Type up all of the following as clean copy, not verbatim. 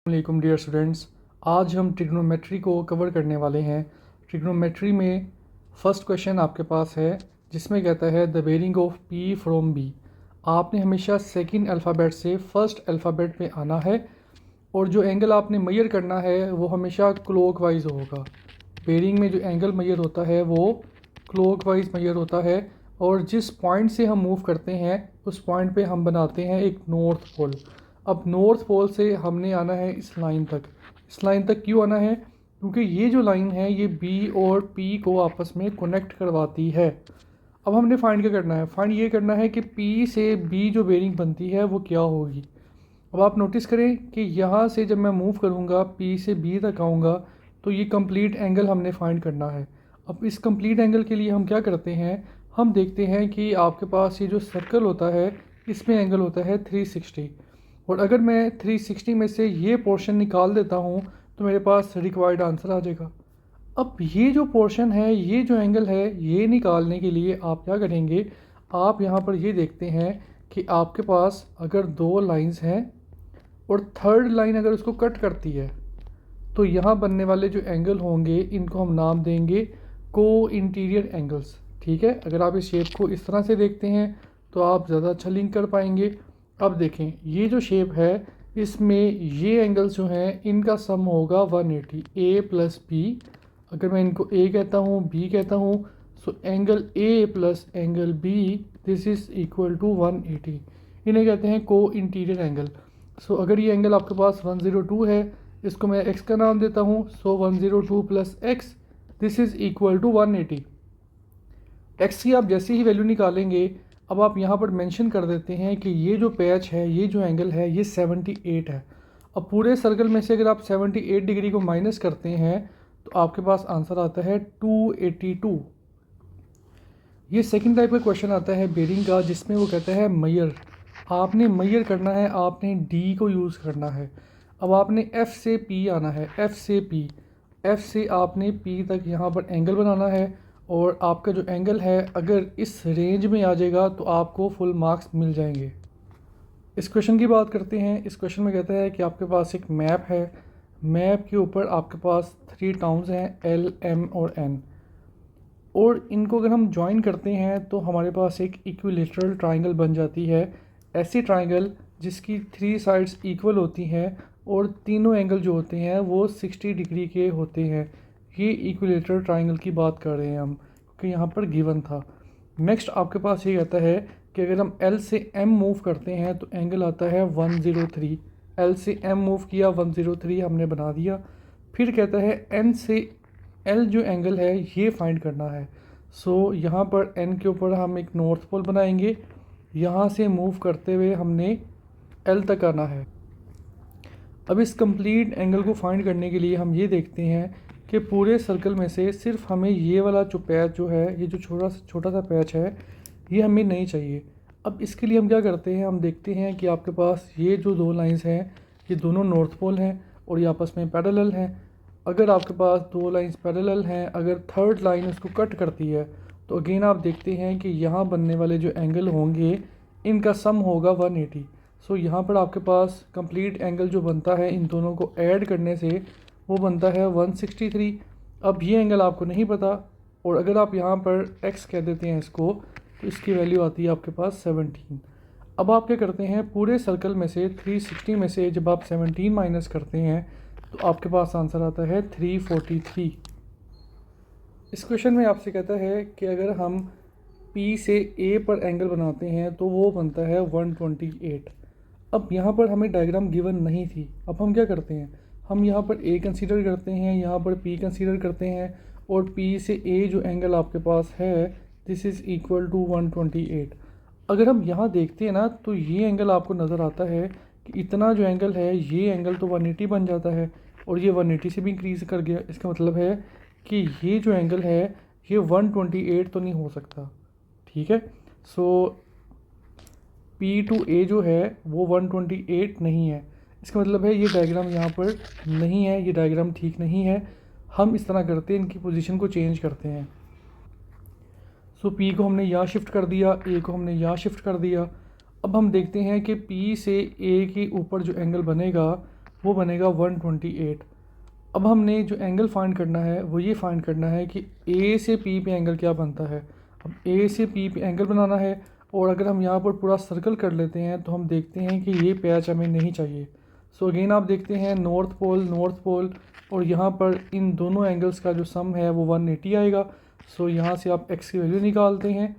वालेकुम dear students. आज हम ट्रिग्नोमेट्री को कवर करने वाले हैं। ट्रिग्नोमेट्री में फर्स्ट क्वेश्चन आपके पास है जिसमें कहता है the bearing of P from B. आपने हमेशा सेकंड अल्फ़ाबेट से फर्स्ट अल्फ़ाबेट में आना है और जो एंगल आपने मेजर करना है वो हमेशा क्लॉकवाइज होगा। बेरिंग में जो एंगल मेजर होता है वो क्लॉकवाइज मेजर होता है और जिस पॉइंट से हम मूव करते हैं उस पॉइंट पे हम बनाते हैं एक नॉर्थ पोल। अब नॉर्थ पोल से हमने आना है इस लाइन तक। इस लाइन तक क्यों आना है? क्योंकि ये जो लाइन है ये बी और पी को आपस में कनेक्ट करवाती है। अब हमने फाइंड क्या करना है? फाइंड ये करना है कि पी से बी जो बेरिंग बनती है वो क्या होगी। अब आप नोटिस करें कि यहाँ से जब मैं मूव करूँगा पी से बी तक आऊँगा तो ये कंप्लीट एंगल हमने फाइंड करना है। अब इस कंप्लीट एंगल के लिए हम क्या करते हैं, हम देखते हैं कि आपके पास ये जो सर्कल होता है इसमें एंगल होता है 360 और अगर मैं 360 में से ये पोर्शन निकाल देता हूँ तो मेरे पास रिक्वायर्ड आंसर आ जाएगा। अब ये जो पोर्शन है, ये जो एंगल है, ये निकालने के लिए आप क्या करेंगे, आप यहाँ पर ये देखते हैं कि आपके पास अगर दो लाइंस हैं और थर्ड लाइन अगर उसको कट करती है तो यहाँ बनने वाले जो एंगल होंगे इनको हम नाम देंगे को इंटीरियर एंगल्स। ठीक है, अगर आप इस शेप को इस तरह से देखते हैं तो आप ज़्यादा अच्छा लिंक कर पाएंगे। अब देखें ये जो शेप है इसमें ये एंगल्स जो हैं इनका सम होगा 180 ए प्लस बी। अगर मैं इनको ए कहता हूँ बी कहता हूँ so angle A plus angle B this is equal to 180। इन्हें कहते हैं को इंटीरियर एंगल। सो अगर ये एंगल आपके पास 102 है, इसको मैं x का नाम देता हूँ। So 102 plus x this is equal to 180। x की आप जैसे ही वैल्यू निकालेंगे, अब आप यहाँ पर मेंशन कर देते हैं कि ये जो पैच है, ये जो एंगल है, ये 78 है। अब पूरे सर्कल में से अगर आप 78 डिग्री को माइनस करते हैं तो आपके पास आंसर आता है 282। ये सेकंड टाइप का क्वेश्चन आता है बेरिंग का जिसमें वो कहता है मैयर। आपने मैयर करना है, आपने डी को यूज़ करना है। अब आपने एफ़ से पी आना है, एफ़ से पी, एफ़ से आपने पी तक यहाँ पर एंगल बनाना है और आपका जो एंगल है अगर इस रेंज में आ जाएगा तो आपको फुल मार्क्स मिल जाएंगे। इस क्वेश्चन की बात करते हैं। इस क्वेश्चन में कहता है कि आपके पास एक मैप है, मैप के ऊपर आपके पास 3 टाउन्स हैं एल एम और एन और इनको अगर हम ज्वाइन करते हैं तो हमारे पास एक इक्विलेटरल ट्राइंगल बन जाती है। ऐसी ट्राइंगल जिसकी 3 साइड्स इक्वल होती हैं और तीनों एंगल जो होते हैं वो 60 डिग्री के होते हैं। ये इक्विलेटरल ट्राइंगल की बात कर रहे हैं हम, क्योंकि यहाँ पर गिवन था। नेक्स्ट आपके पास ये कहता है कि अगर हम L से M मूव करते हैं तो एंगल आता है 103। L से M मूव किया, 103 हमने बना दिया। फिर कहता है N से L जो एंगल है ये फाइंड करना है। सो यहाँ पर N के ऊपर हम एक नॉर्थ पोल बनाएंगे। यहाँ से मूव करते हुए हमने L तक आना है। अब इस कंप्लीट एंगल को फाइंड करने के लिए हम ये देखते हैं कि पूरे सर्कल में से सिर्फ हमें ये वाला जो पैच जो है, ये जो छोटा सा पैच है, ये हमें नहीं चाहिए। अब इसके लिए हम क्या करते हैं, हम देखते हैं कि आपके पास ये जो दो लाइंस हैं ये दोनों नॉर्थ पोल हैं और ये आपस में पैरेलल हैं। अगर आपके पास दो लाइंस पैरेलल हैं, अगर थर्ड लाइन उसको कट करती है तो अगेन आप देखते हैं कि यहाँ बनने वाले जो एंगल होंगे इनका सम होगा 180। सो यहाँ पर आपके पास कंप्लीट एंगल जो बनता है इन दोनों को ऐड करने से वो बनता है 163। अब ये एंगल आपको नहीं पता और अगर आप यहाँ पर x कह देते हैं इसको तो इसकी वैल्यू आती है आपके पास 17। अब आप क्या करते हैं, पूरे सर्कल में से 360 में से जब आप 17 माइनस करते हैं तो आपके पास आंसर आता है 343। इस क्वेश्चन में आपसे कहता है कि अगर हम P से A पर एंगल बनाते हैं तो वो बनता है 128। अब यहाँ पर हमें डायग्राम गिवन नहीं थी। अब हम क्या करते हैं, हम यहाँ पर A कंसीडर करते हैं, यहाँ पर P कंसीडर करते हैं और P से A जो एंगल आपके पास है दिस इज़ इक्वल टू 128। अगर हम यहाँ देखते हैं ना तो ये एंगल आपको नज़र आता है कि इतना जो एंगल है ये एंगल तो 180 बन जाता है और ये 180 से भी इंक्रीज़ कर गया। इसका मतलब है कि ये जो एंगल है ये 128 तो नहीं हो सकता। ठीक है, सो P टू A जो है वो 128 नहीं है। इसका मतलब है ये डायग्राम यहाँ पर नहीं है, ये डायग्राम ठीक नहीं है। हम इस तरह करते हैं, इनकी पोजीशन को चेंज करते हैं। सो P को हमने यहाँ शिफ्ट कर दिया, A को हमने यहाँ शिफ्ट कर दिया। अब हम देखते हैं कि P से A के ऊपर जो एंगल बनेगा वो बनेगा 128। अब हमने जो एंगल फाइंड करना है वो ये फाइंड करना है कि ए से पी पे एंगल क्या बनता है। अब ए से पी पे एंगल बनाना है, और अगर हम यहाँ पर पूरा सर्कल कर लेते हैं तो हम देखते हैं कि ये पैच हमें नहीं चाहिए। सो अगेन आप देखते हैं नॉर्थ पोल, और यहाँ पर इन दोनों एंगल्स का जो सम है वो 180 आएगा। सो यहाँ से आप एक्स की वैल्यू निकालते हैं,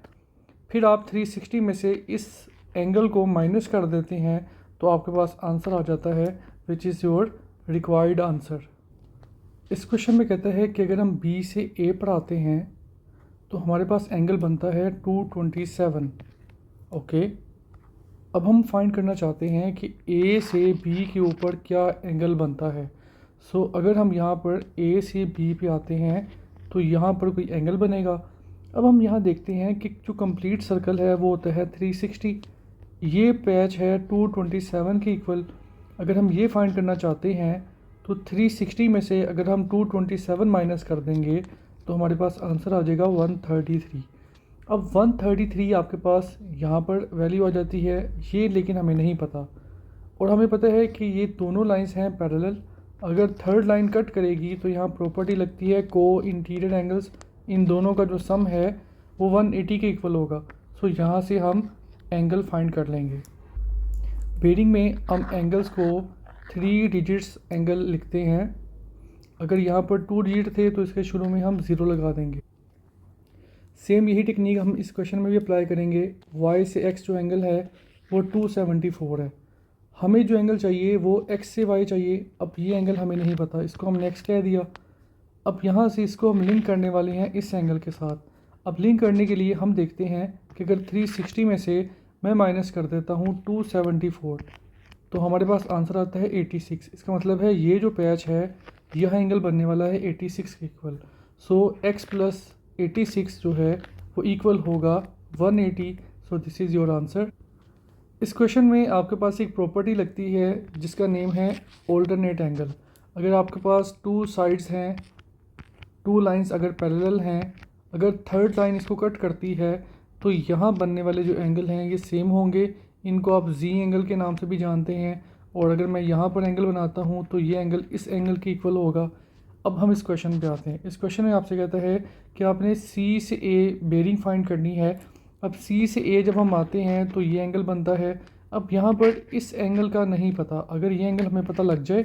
फिर आप 360 में से इस एंगल को माइनस कर देते हैं, तो आपके पास आंसर आ जाता है which is your required answer. इस क्वेश्चन में कहता है कि अगर हम बी से ए पर आते हैं तो हमारे पास एंगल बनता है 227। ओके, अब हम फाइंड करना चाहते हैं कि ए से बी के ऊपर क्या एंगल बनता है। सो अगर हम यहाँ पर ए से बी पे आते हैं तो यहाँ पर कोई एंगल बनेगा। अब हम यहाँ देखते हैं कि जो कंप्लीट सर्कल है वो होता है 360, ये पैच है 227 के इक्वल। अगर हम ये फाइंड करना चाहते हैं तो 360 में से अगर हम 227 माइनस कर देंगे तो हमारे पास आंसर आ जाएगा 133। अब 133 आपके पास यहाँ पर वैल्यू आ जाती है ये, लेकिन हमें नहीं पता। और हमें पता है कि ये दोनों लाइंस हैं पैरेलल। अगर थर्ड लाइन कट करेगी तो यहाँ प्रॉपर्टी लगती है को इंटीरियर एंगल्स, इन दोनों का जो सम है वो 180 के इक्वल होगा। सो यहाँ से हम एंगल फाइंड कर लेंगे। बेरिंग में हम एंगल्स को 3 डिजिट्स एंगल लिखते हैं। अगर यहाँ पर 2 डिजिट थे तो इसके शुरू में हम 0 लगा देंगे। सेम यही टेक्निक हम इस क्वेश्चन में भी अप्लाई करेंगे। y से x जो एंगल है वो 274 है। हमें जो एंगल चाहिए वो x से y चाहिए। अब ये एंगल हमें नहीं पता, इसको हमने x कह दिया। अब यहाँ से इसको हम लिंक करने वाले हैं इस एंगल के साथ। अब लिंक करने के लिए हम देखते हैं कि अगर 360 में से मैं माइनस कर देता हूँ 274 तो हमारे पास आंसर आता है 86। इसका मतलब है ये जो पैच है यह एंगल बनने वाला है 86 के इक्वल। सो x प्लस 86 जो है वो इक्वल होगा 180। So this is your answer. इस क्वेश्चन में आपके पास एक प्रॉपर्टी लगती है जिसका नेम है ऑल्टरनेट एंगल। अगर आपके पास 2 साइड्स हैं, 2 लाइंस अगर पैरेलल हैं, अगर थर्ड लाइन इसको कट करती है तो यहाँ बनने वाले जो एंगल हैं ये सेम होंगे। इनको आप जी एंगल के नाम से भी जानते हैं। और अगर मैं यहाँ पर एंगल बनाता हूँ तो ये एंगल इस एंगल के इक्वल होगा। अब हम इस क्वेश्चन पे आते हैं। इस क्वेश्चन में आपसे कहता है कि आपने सी से ए बेरिंग फाइंड करनी है। अब सी से ए जब हम आते हैं तो ये एंगल बनता है। अब यहाँ पर इस एंगल का नहीं पता, अगर ये एंगल हमें पता लग जाए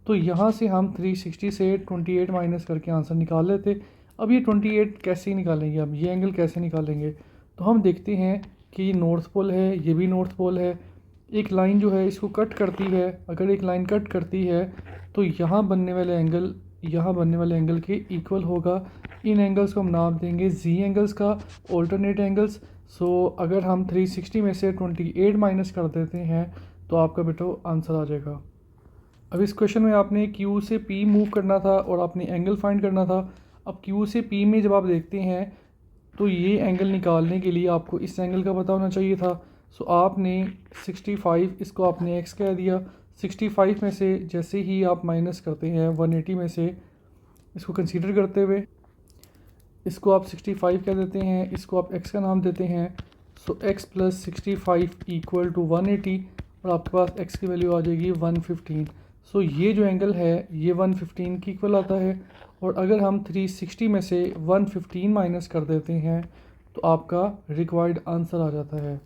तो यहाँ से हम 360 से 28 माइनस करके आंसर निकाल लेते। अब ये 28 कैसे निकालेंगे, अब ये एंगल कैसे निकालेंगे? तो हम देखते हैं कि ये नॉर्थ पोल है, ये भी नॉर्थ पोल है। एक लाइन जो है इसको कट करती है। अगर एक लाइन कट करती है तो यहाँ बनने वाले एंगल यहाँ बनने वाले एंगल के इक्वल होगा। इन एंगल्स को हम नाम देंगे जी एंगल्स का, ऑल्टरनेट एंगल्स। सो अगर हम 360 में से 28 माइनस कर देते हैं तो आपका बेटा आंसर आ जाएगा। अब इस क्वेश्चन में आपने Q से P मूव करना था और आपने एंगल फाइंड करना था। अब Q से P में जब आप देखते हैं तो ये एंगल निकालने के लिए आपको इस एंगल का पता होना चाहिए था। सो आपने 65, इसको आपने x कह दिया। 65 में से जैसे ही आप माइनस करते हैं 180 में से, इसको कंसीडर करते हुए इसको आप 65 कह देते हैं, इसको आप x का नाम देते हैं। सो x प्लस 65 इक्वल टू 180 और आपके पास x की वैल्यू आ जाएगी 115। सो ये जो एंगल है ये 115 की इक्वल आता है। और अगर हम 360 में से 115 माइनस कर देते हैं तो आपका रिक्वायर्ड आंसर आ जाता है।